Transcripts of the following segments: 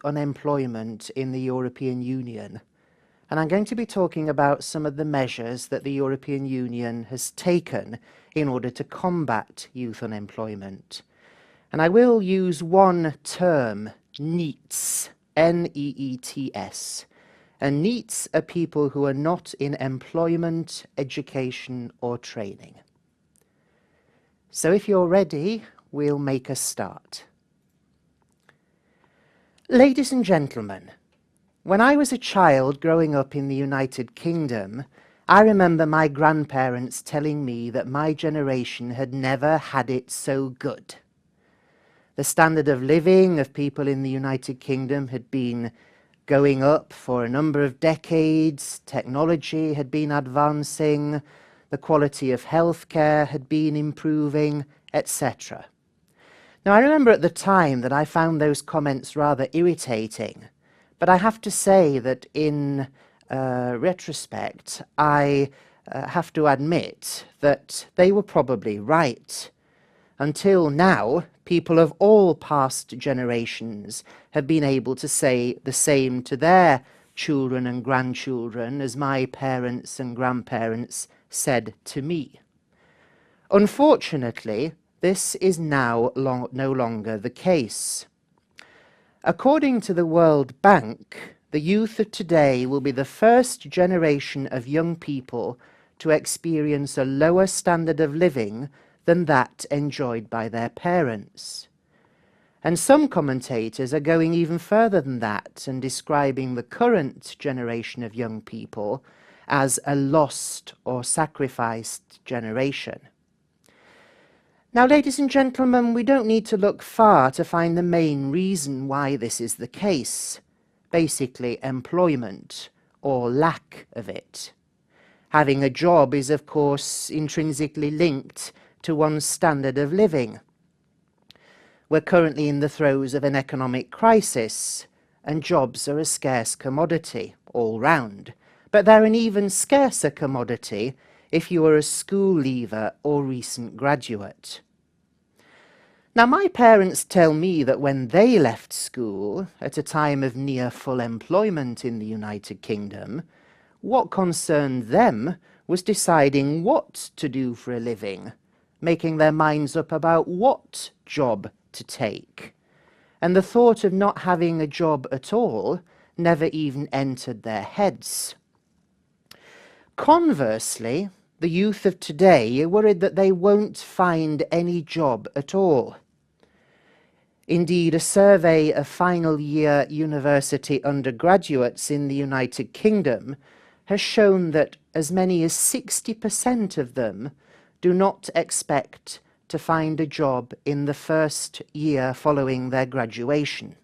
unemployment in the European Union, and I'm going to be talking about some of the measures that the European Union has taken in order to combat youth unemployment. And I will use one term, NEETs, N-E-E-T-S. And NEETs are people who are not in employment, education or training. So if you're ready, we'll make a start. Ladies and gentlemen, when I was a child growing up in the United Kingdom, I remember my grandparents telling me that my generation had never had it so good. The standard of living of people in the United Kingdom had been going up for a number of decades, technology had been advancing, the quality of healthcare had been improving, etc. Now, I remember at the time that I found those comments rather irritating, but I have to say that in retrospect, I have to admit that they were probably right. Until now, people of all past generations have been able to say the same to their children and grandchildren as my parents and grandparents said to me. Unfortunately, this is now no longer the case. According to the World Bank, the youth of today will be the first generation of young people to experience a lower standard of living than that enjoyed by their parents. And some commentators are going even further than that and describing the current generation of young people as a lost or sacrificed generation. Now, ladies and gentlemen, we don't need to look far to find the main reason why this is the case. Basically, employment, or lack of it. Having a job is, of course, intrinsically linked to one's standard of living. We're currently in the throes of an economic crisis, and jobs are a scarce commodity all round. But they're an even scarcer commodity if you are a school leaver or recent graduate. Now, my parents tell me that when they left school, at a time of near full employment in the United Kingdom, what concerned them was deciding what to do for a living, making their minds up about what job to take. And the thought of not having a job at all never even entered their heads. Conversely, the youth of today are worried that they won't find any job at all. Indeed, a survey of final-year university undergraduates in the United Kingdom has shown that as many as 60% of them do not expect to find a job in the first year following their graduation.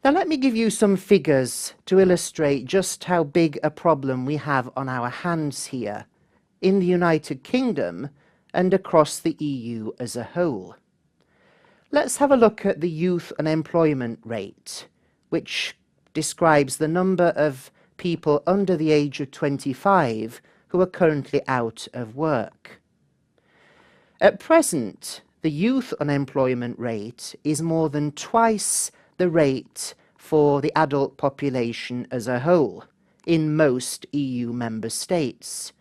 Now, let me give you some figures to illustrate just how big a problem we have on our hands here, in the United Kingdom and across the EU as a whole. Let's have a look at the youth unemployment rate, which describes the number of people under the age of 25 who are currently out of work. At present, the youth unemployment rate is more than twice the rate for the adult population as a whole in most EU member states.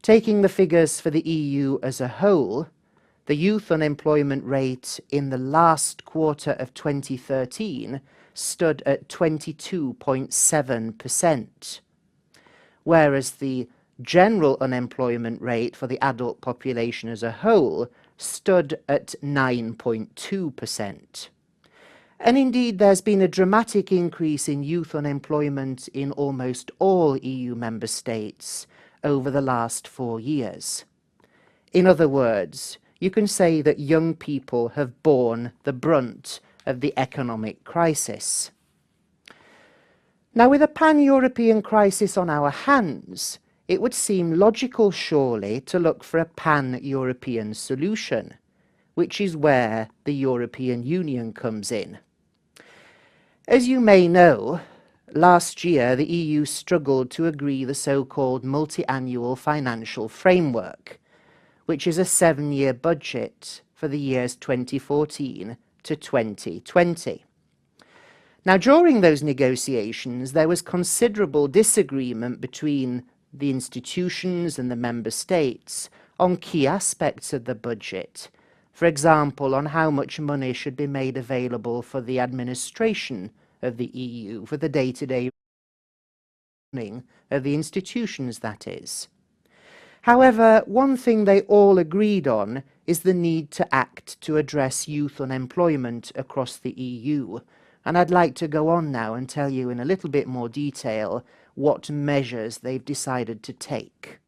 Taking the figures for the EU as a whole, the youth unemployment rate in the last quarter of 2013 stood at 22.7%, whereas the general unemployment rate for the adult population as a whole stood at 9.2%. And indeed, there's been a dramatic increase in youth unemployment in almost all EU member states over the last 4 years. In other words, you can say that young people have borne the brunt of the economic crisis. Now, with a pan-European crisis on our hands, it would seem logical, surely, to look for a pan-European solution, which is where the European Union comes in. As you may know, last year the EU struggled to agree the so-called multi-annual financial framework, which is a 7-year budget for the years 2014 to 2020. Now, during those negotiations, there was considerable disagreement between the institutions and the member states on key aspects of the budget. For example, on how much money should be made available for the administration of the EU, for the day-to-day running of the institutions, that is. However, one thing they all agreed on is the need to act to address youth unemployment across the EU. And I'd like to go on now and tell you in a little bit more detail what measures they've decided to take.